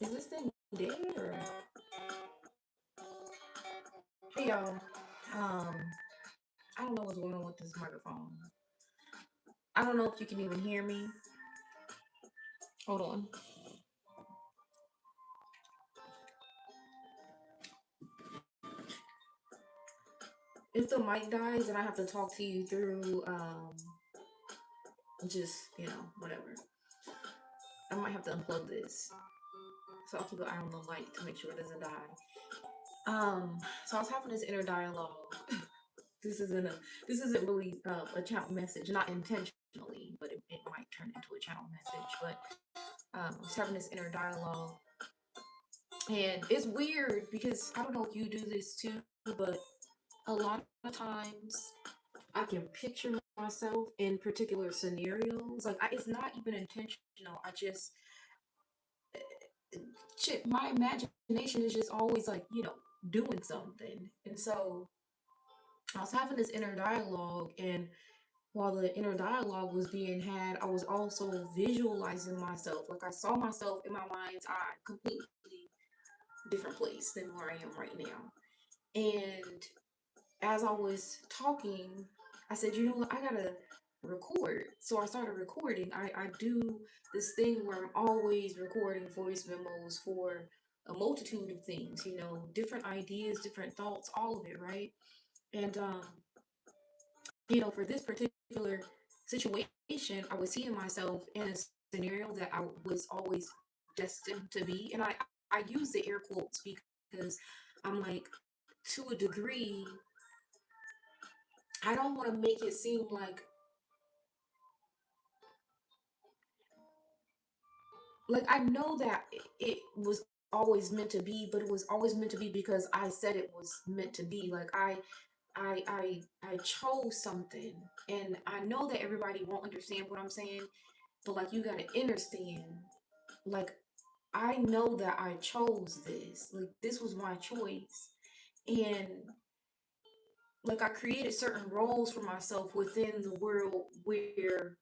Is this thing dead or? Hey y'all. Um, I don't know what's going on with this microphone. I don't know if you can even hear me. Hold on. If the mic dies, then I have to talk to you through just whatever. I might have to unplug this. So I'll keep an eye on the light to make sure it doesn't die. So I was having this inner dialogue. this isn't a this isn't really a channel message, not intentionally, but it might turn into a channel message. But I was having this inner dialogue, and it's weird because I don't know if you do this too, but a lot of times I can picture myself in particular scenarios. Like it's not even intentional. I just shit. My imagination is just always like doing something, and so I was having this inner dialogue, and while the inner dialogue was being had, I was also visualizing myself. Like I saw myself in my mind's eye, completely different place than where I am right now. And as I was talking, I said, you know what, I gotta record. So I started recording. I do this thing where I'm always recording voice memos for a multitude of things, different ideas, different thoughts, all of it, right? And for this particular situation, I was seeing myself in a scenario that I was always destined to be. And I use the air quotes because I'm like, to a degree, I don't want to make it seem like I know that it was always meant to be, but it was always meant to be because I said it was meant to be. Like I chose something, and I know that everybody won't understand what I'm saying, but like you gotta understand, like I know that I chose this. Like this was my choice, and like I created certain roles for myself within the world where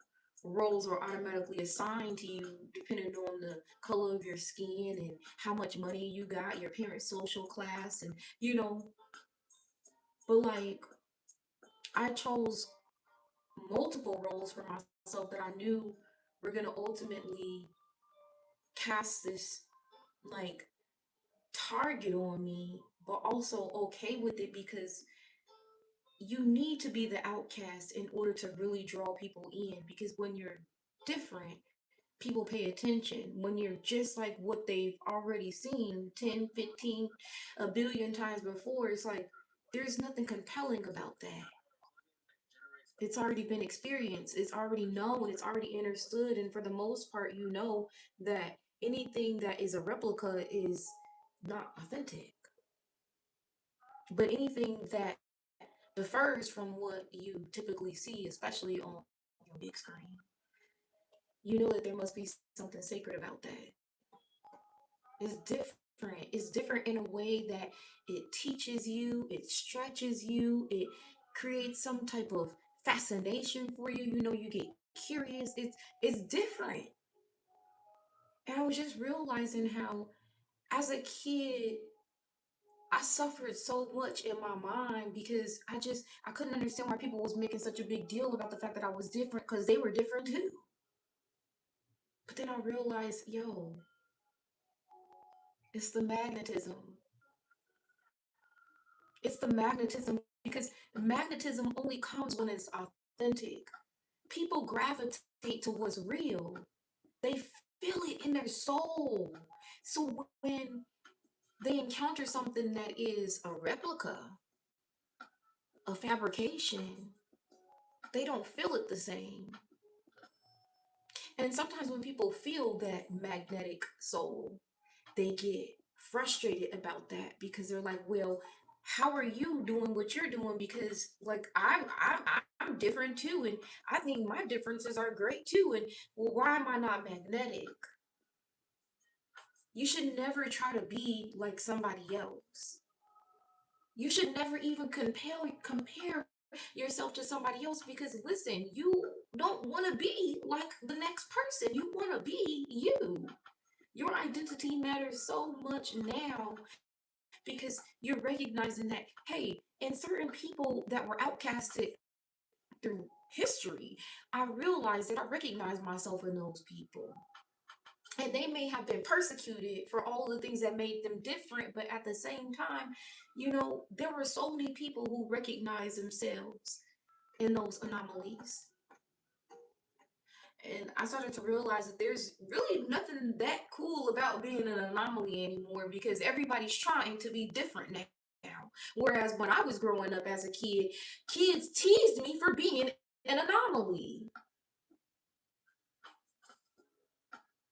roles are automatically assigned to you depending on the color of your skin and how much money you got, your parents' social class, and but like I chose multiple roles for myself that I knew were gonna ultimately cast this like target on me, but also okay with it because you need to be the outcast in order to really draw people in, because when you're different, people pay attention. When you're just like what they've already seen 10, 15, a billion times before, it's like there's nothing compelling about that. It's already been experienced, it's already known, it's already understood, and for the most part, you know that anything that is a replica is not authentic. But anything that differs from what you typically see, especially on your big screen, you know that there must be something sacred about that. It's different. It's different in a way that it teaches you, it stretches you, it creates some type of fascination for you. You get curious. It's different. And I was just realizing how as a kid I suffered so much in my mind because I couldn't understand why people was making such a big deal about the fact that I was different because they were different too. But then I realized, yo, it's the magnetism. It's the magnetism because magnetism only comes when it's authentic. People gravitate to what's real. They feel it in their soul. So when they encounter something that is a replica, a fabrication, they don't feel it the same. And sometimes when people feel that magnetic soul, they get frustrated about that because they're like, well, how are you doing what you're doing? Because like I'm different too, and I think my differences are great too. And well, why am I not magnetic? You should never try to be like somebody else. You should never even compare yourself to somebody else because listen, you don't want to be like the next person. You want to be you. Your identity matters so much now because you're recognizing that, hey, and certain people that were outcasted through history, I realized that I recognize myself in those people. And they may have been persecuted for all the things that made them different, but at the same time, there were so many people who recognize themselves in those anomalies. And I started to realize that there's really nothing that cool about being an anomaly anymore because everybody's trying to be different now. Whereas when I was growing up as a kid, kids teased me for being an anomaly.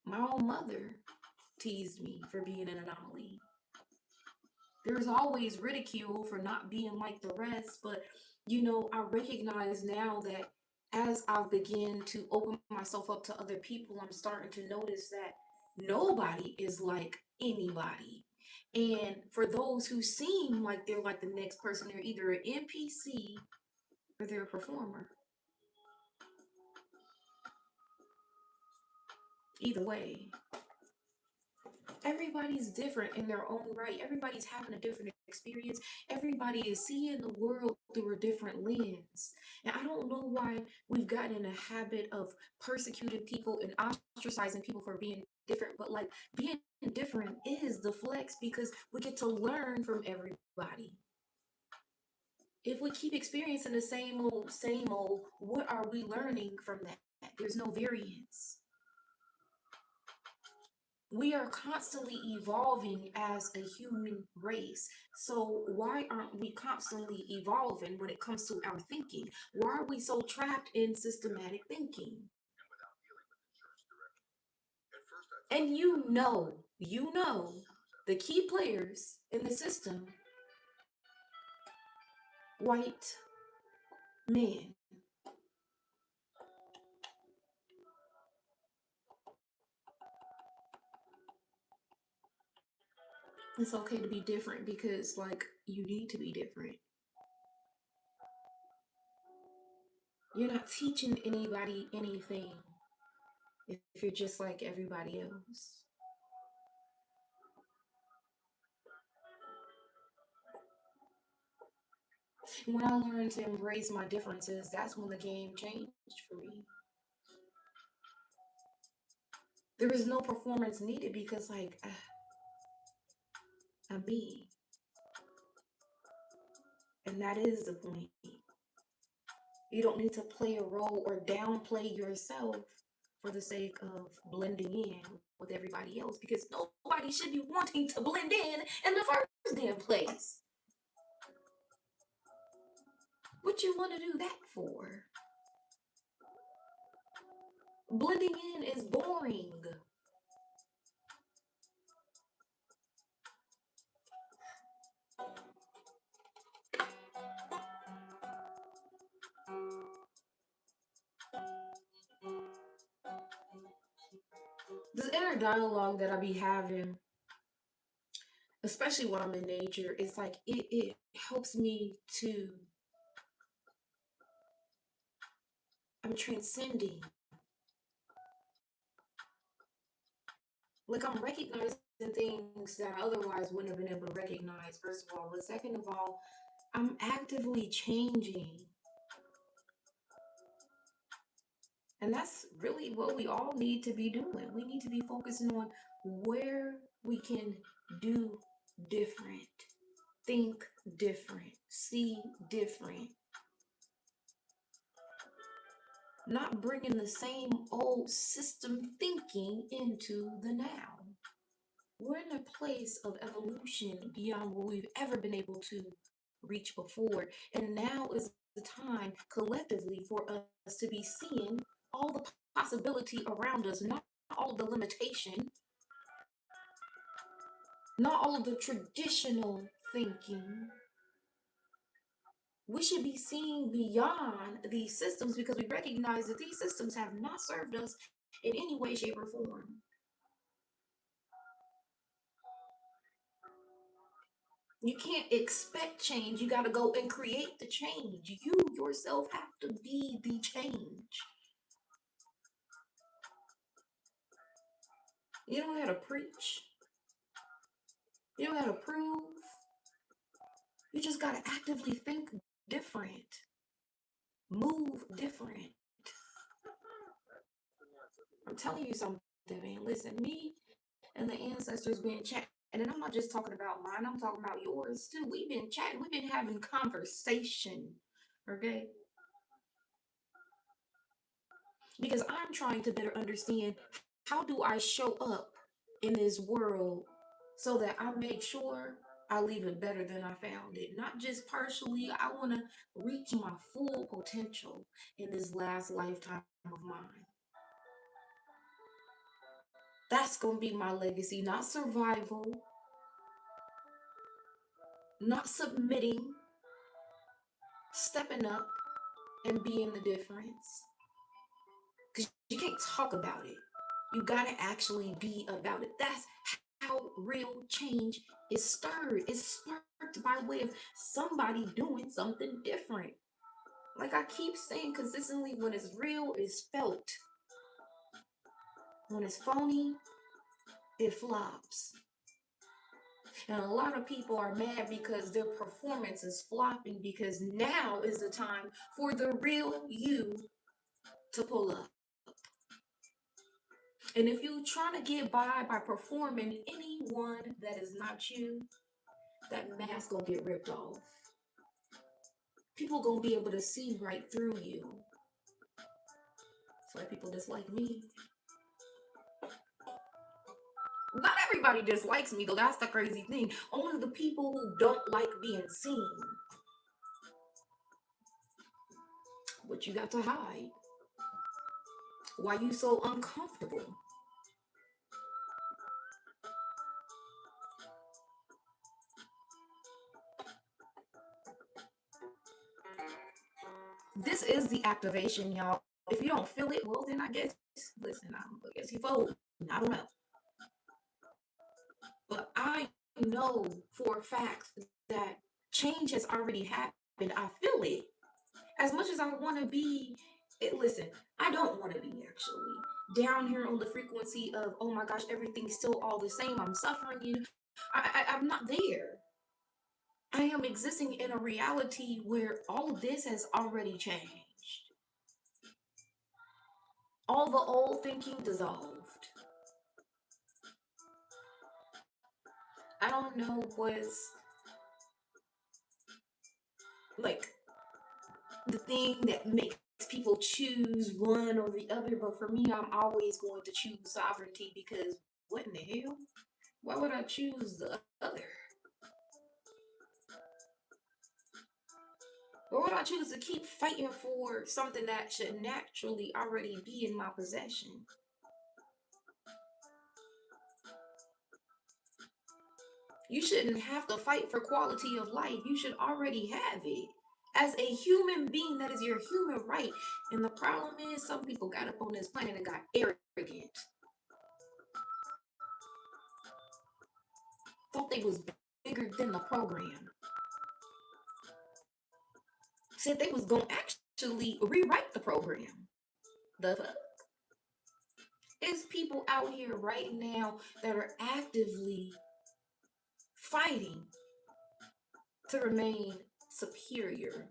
My own mother teased me for being an anomaly. There's always ridicule for not being like the rest, but I recognize now that as I begin to open myself up to other people, I'm starting to notice that nobody is like anybody. And for those who seem like they're like the next person, they're either an NPC or they're a performer. Either way, everybody's different in their own right. Everybody's having a different experience. Everybody is seeing the world through a different lens. And I don't know why we've gotten in a habit of persecuting people and ostracizing people for being different, but like being different is the flex because we get to learn from everybody. If we keep experiencing the same old, what are we learning from that? There's no variance. We are constantly evolving as a human race. So why aren't we constantly evolving when it comes to our thinking? Why are we so trapped in systematic thinking? And the key players in the system, white men. It's okay to be different because like you need to be different. You're not teaching anybody anything if you're just like everybody else. When I learned to embrace my differences, that's when the game changed for me. There is no performance needed because, like, I'm me. And that is the point. You don't need to play a role or downplay yourself for the sake of blending in with everybody else because nobody should be wanting to blend in the first damn place. What you want to do that for? Blending in is boring. This inner dialogue that I be having, especially when I'm in nature, it's like it helps me to, I'm transcending. Like I'm recognizing things that I otherwise wouldn't have been able to recognize, first of all. But second of all, I'm actively changing. And that's really what we all need to be doing. We need to be focusing on where we can do different, think different, see different, not bringing the same old system thinking into the now. We're in a place of evolution beyond what we've ever been able to reach before. And now is the time collectively for us to be seeing all the possibility around us, not all the limitation, not all of the traditional thinking. We should be seeing beyond these systems because we recognize that these systems have not served us in any way, shape, or form. You can't expect change. You got to go and create the change. You yourself have to be the change. You don't have to preach. You don't have to prove. You just got to actively think different, move different. I'm telling you something, man. Listen, me and the ancestors been chatting, and I'm not just talking about mine, I'm talking about yours too. We've been chatting, we've been having conversation, okay? Because I'm trying to better understand how do I show up in this world so that I make sure I leave it better than I found it. Not just partially, I want to reach my full potential in this last lifetime of mine. That's going to be my legacy, not survival, not submitting, stepping up and being the difference. Because you can't talk about it. You got to actually be about it. That's how real change is stirred. It's sparked by way of somebody doing something different. Like I keep saying consistently, when it's real, it's felt. When it's phony, it flops. And a lot of people are mad because their performance is flopping because now is the time for the real you to pull up. And if you trying to get by performing anyone that is not you, that mask gonna get ripped off. People gonna be able to see right through you. It's like people dislike me. Not everybody dislikes me though. That's the crazy thing. Only the people who don't like being seen. What you got to hide? Why you so uncomfortable? This is the activation, y'all. If you don't feel it, well then I guess listen, I guess you vote. I don't know. But I know for a fact that change has already happened. I feel it. As much as I want to be, listen, I don't want to be actually down here on the frequency of, oh my gosh, everything's still all the same. I'm suffering you. I'm not there. I am existing in a reality where all of this has already changed. All the old thinking dissolved. I don't know what's like the thing that makes people choose one or the other, but for me, I'm always going to choose sovereignty because what in the hell? Why would I choose the other? Or would I choose to keep fighting for something that should naturally already be in my possession? You shouldn't have to fight for quality of life. You should already have it. As a human being, that is your human right. And the problem is, some people got up on this planet and got arrogant. Thought they was bigger than the program. Said they was gonna actually rewrite the program. The fuck? It's people out here right now that are actively fighting to remain superior.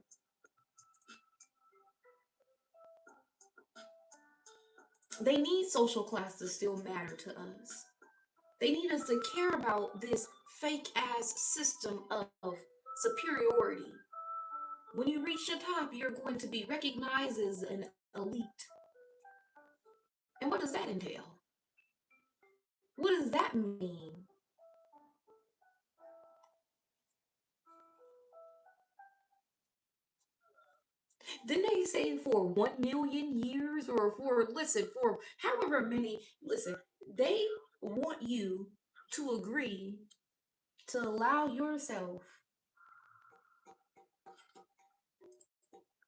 They need social class to still matter to us. They need us to care about this fake ass system of superiority. When you reach the top, you're going to be recognized as an elite. And what does that entail? What does that mean? Didn't they say for 1 million years or for, listen, for however many, listen, they want you to agree to allow yourself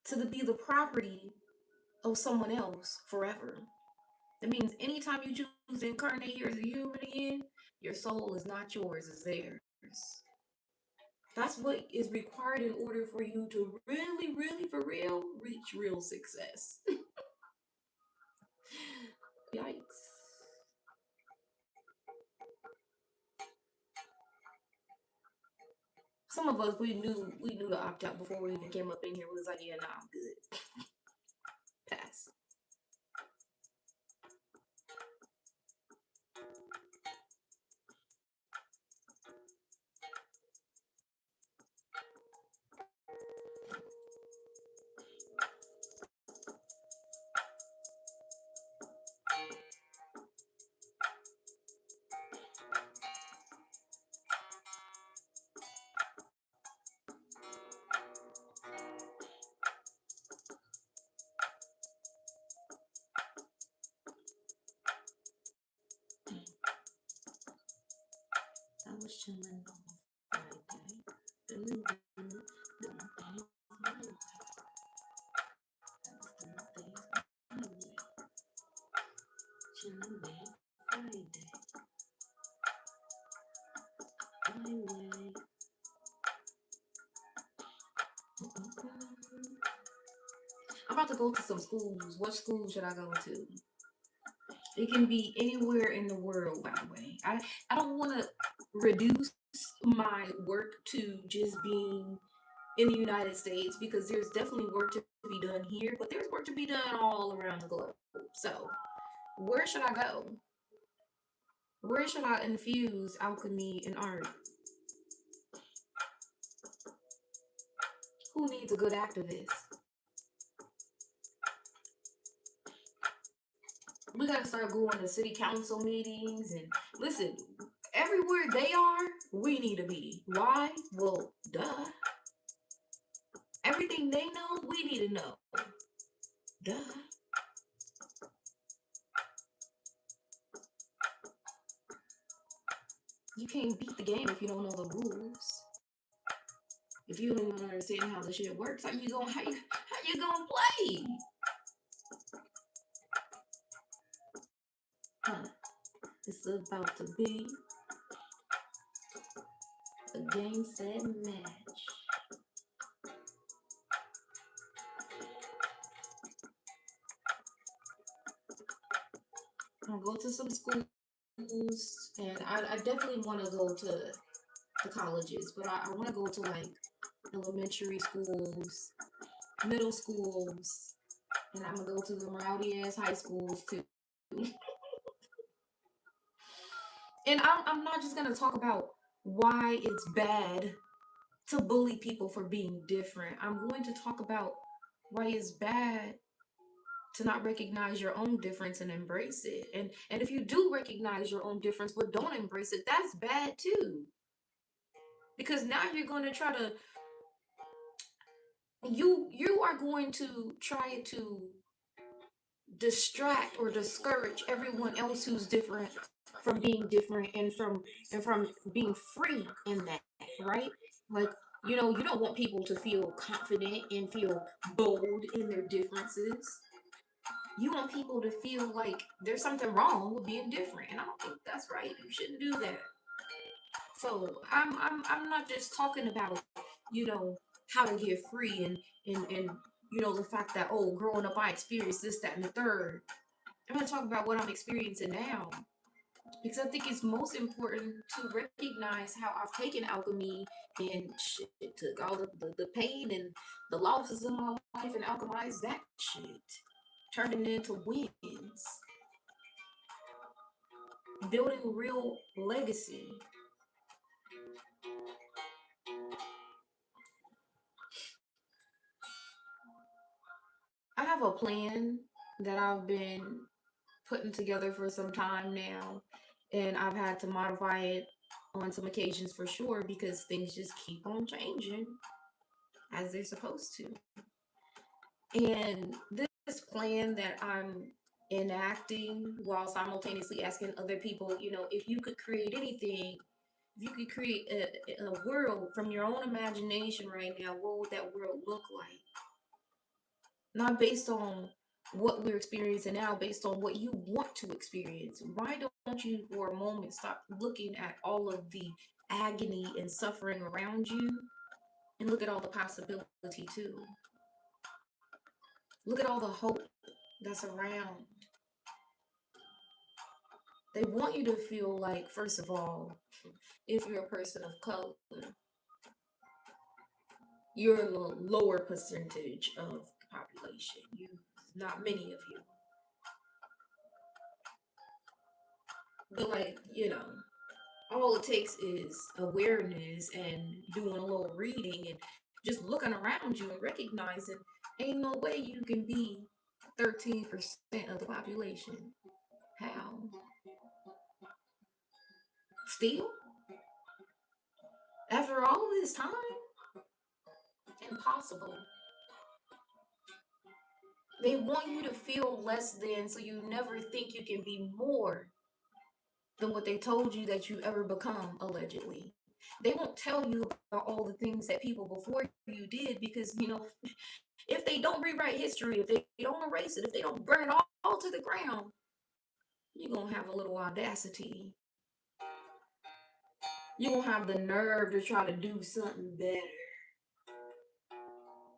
to be the property of someone else forever. That means anytime you choose to incarnate here as a human again, your soul is not yours, it's theirs. That's what is required in order for you to really, really, for real, reach real success. Yikes. Some of us we knew to opt out before we even came up in here. We was like, yeah, nah, I'm good. Pass. I was chilling on Friday. Doing good, doing things my way. I was doing things my way. Chilling on Friday. My way. I'm about to go to some schools. What school should I go to? It can be anywhere in the world, by the way. I don't want to reduce my work to just being in the United States because there's definitely work to be done here, but there's work to be done all around the globe. So, where should I go? Where should I infuse alchemy and art? Who needs a good activist? We gotta start going to city council meetings and listen, everywhere they are, we need to be. Why? Well, duh. Everything they know, we need to know. Duh. You can't beat the game if you don't know the rules. If you don't even understand how the shit works, how you gonna play? Huh. It's about to be a game set match. I'll go to some schools, and I definitely want to go to the colleges, but I want to go to like elementary schools, middle schools, and I'm gonna go to the rowdy ass high schools too. And I'm not just gonna talk about why it's bad to bully people for being different. I'm going to talk about why it's bad to not recognize your own difference and embrace it. And if you do recognize your own difference but don't embrace it, that's bad too. Because now you're going to try to you are going to try to distract or discourage everyone else who's different from being different and from being free in that, right? Like, you don't want people to feel confident and feel bold in their differences. You want people to feel like there's something wrong with being different, and I don't think that's right. You shouldn't do that. So I'm not just talking about how to get free and the fact that, oh, growing up I experienced this, that, and the third. I'm gonna talk about what I'm experiencing now because I think it's most important to recognize how I've taken alchemy and shit, took all the pain and the losses in my life and alchemized that shit, turning it into wins, building real legacy. I have a plan that I've been putting together for some time now, and I've had to modify it on some occasions for sure because things just keep on changing as they're supposed to. And this plan that I'm enacting while simultaneously asking other people, if you could create anything, if you could create a world from your own imagination right now, what would that world look like? Not based on what we're experiencing now, based on what you want to experience. Why don't you for a moment stop looking at all of the agony and suffering around you and look at all the possibility too? Look at all the hope that's around. They want you to feel like, first of all, if you're a person of color, you're in the lower percentage of the population. Not many of you. But like, all it takes is awareness and doing a little reading and just looking around you and recognizing ain't no way you can be 13% of the population. How? Still? After all this time? Impossible. They want you to feel less than so you never think you can be more than what they told you that you ever become, allegedly. They won't tell you about all the things that people before you did because, if they don't rewrite history, if they don't erase it, if they don't burn it all to the ground, you're going to have a little audacity. You're going to have the nerve to try to do something better.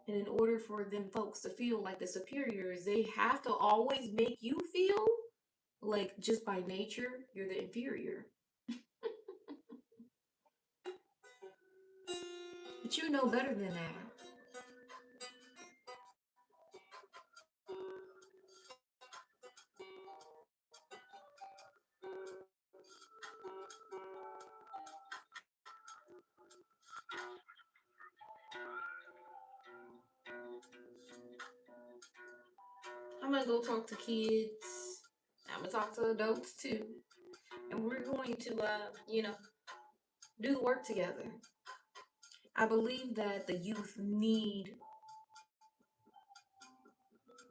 And in order for them folks to feel like the superiors, they have to always make you feel like just by nature, you're the inferior. But you know better than that. I'm gonna go talk to kids. I'm gonna talk to adults too. And we're going to, do the work together. I believe that the youth need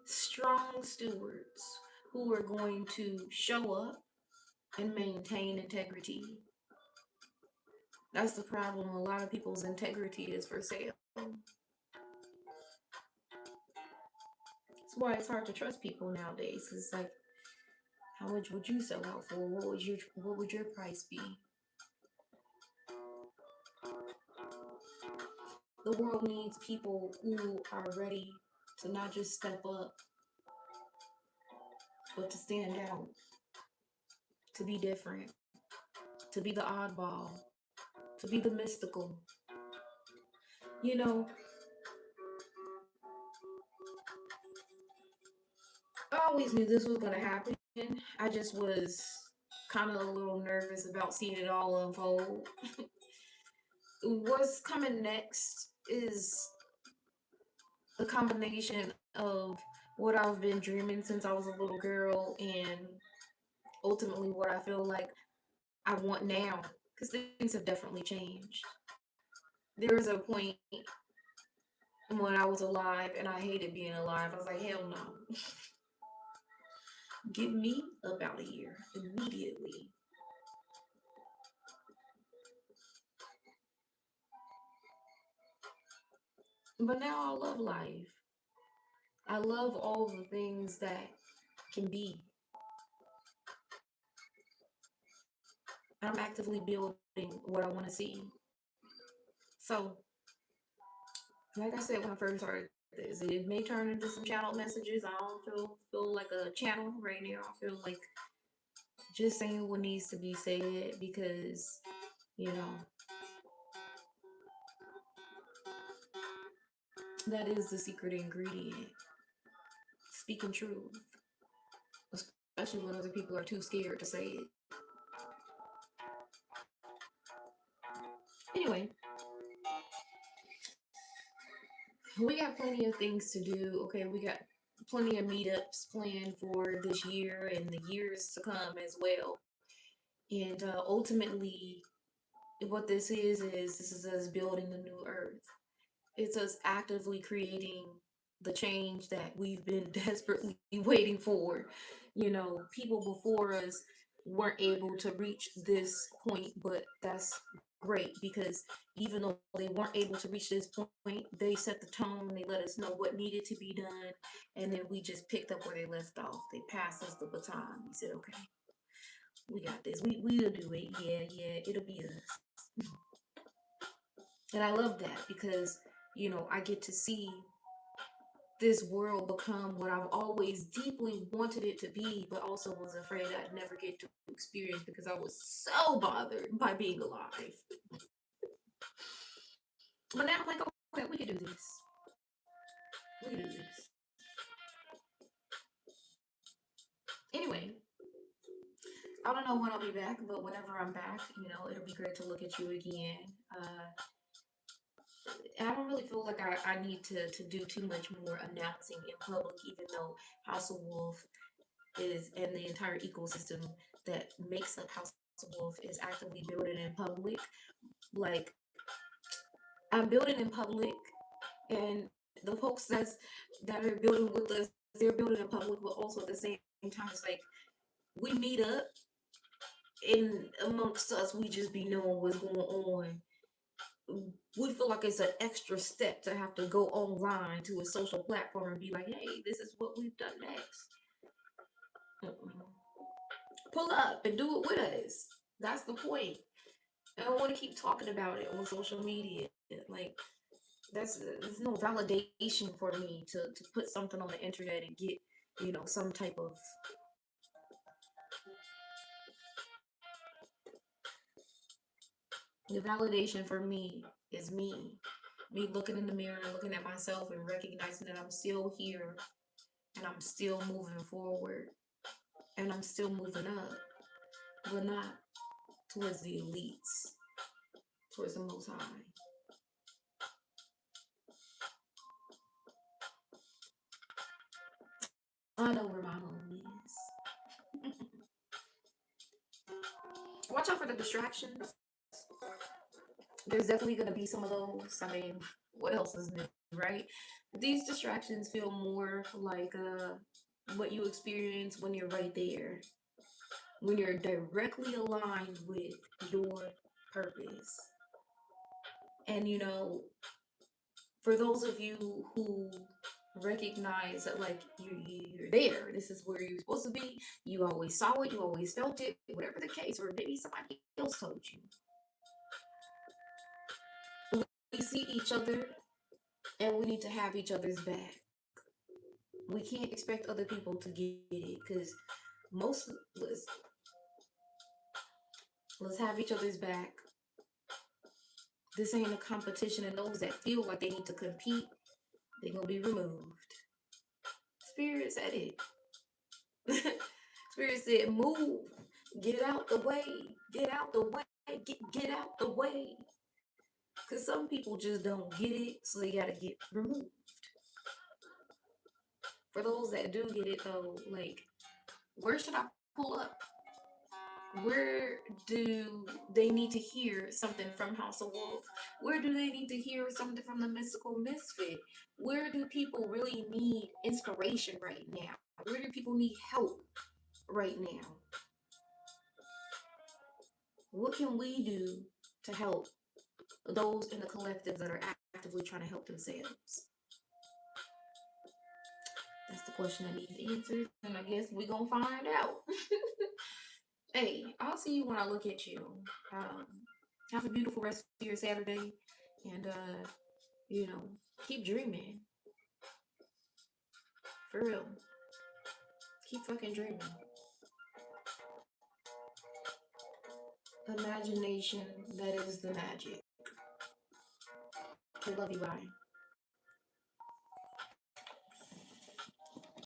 strong stewards who are going to show up and maintain integrity. That's the problem. A lot of people's integrity is for sale. That's why it's hard to trust people nowadays. It's like, how much would you sell out for? What would your price be? The world needs people who are ready to not just step up, but to stand out, to be different, to be the oddball, to be the mystical. You know, I always knew this was going to happen. I just was kind of a little nervous about seeing it all unfold. What's coming next is the combination of what I've been dreaming since I was a little girl and ultimately what I feel like I want now. Because things have definitely changed. There was a point when I was alive and I hated being alive. I was like, hell no. Get me up out of here immediately. But now I love life. I love all the things that can be. I'm actively building what I want to see. So, like I said when I first started this, it may turn into some channel messages. I don't feel like a channel right now. I feel like just saying what needs to be said because, you know, that is the secret ingredient. Speaking truth, especially when other people are too scared to say it. Anyway, we got plenty of things to do. Okay, we got plenty of meetups planned for this year and the years to come as well. And ultimately, what this is us building a new earth. It's us actively creating the change that we've been desperately waiting for. People before us weren't able to reach this point, but that's great because even though they weren't able to reach this point, they set the tone, they let us know what needed to be done, and then we just picked up where they left off. They passed us the baton. We said, okay, we got this. We'll do it. Yeah, it'll be us. And I love that because, I get to see this world become what I've always deeply wanted it to be, but also was afraid I'd never get to experience because I was so bothered by being alive. But now I'm like, Okay, we can do this. We can do this. Anyway, I don't know when I'll be back, but whenever I'm back, it'll be great to look at you again. I don't really feel like I need to do too much more announcing in public, even though House of Wolf is, and the entire ecosystem that makes up House of Wolf is actively building in public. Like, I'm building in public, and the folks that are building with us, they're building in public, but also at the same time, it's like we meet up, and amongst us, we just be knowing what's going on. We feel like it's an extra step to have to go online to a social platform and be like, hey, this is what we've done next. Pull up and do it with us. That's the point. I don't want to keep talking about it on social media. Like, there's no validation for me to put something on the internet and get, some type of. The validation for me is me looking in the mirror, looking at myself, and recognizing that I'm still here, and I'm still moving forward, and I'm still moving up, but not towards the elites, towards the Most High. I know where my home is. Watch out for the distractions. There's definitely going to be some of those. I mean, what else is new, right? These distractions feel more like what you experience when you're right there, when you're directly aligned with your purpose. And for those of you who recognize that, like, you're there, this is where you're supposed to be, you always saw it, you always felt it, whatever the case, or maybe somebody else told you. We see each other, and we need to have each other's back. We can't expect other people to get it, because most let's have each other's back. This ain't a competition, and those that feel like they need to compete, they're gonna be removed. Spirit said it. Spirit said, move, get out the way, get out the way, get out the way. Because some people just don't get it, so they gotta get removed. For those that do get it, though, like, where should I pull up? Where do they need to hear something from House of Wolf? Where do they need to hear something from the Mystical Misfit? Where do people really need inspiration right now? Where do people need help right now? What can we do to help those in the collective that are actively trying to help themselves? That's the question that needs answered, and I guess we're gonna find out. Hey, I'll see you when I look at you. Have a beautiful rest of your Saturday, and you know, keep dreaming. For real. Keep fucking dreaming. Imagination, that is the magic. Okay, love you, bye.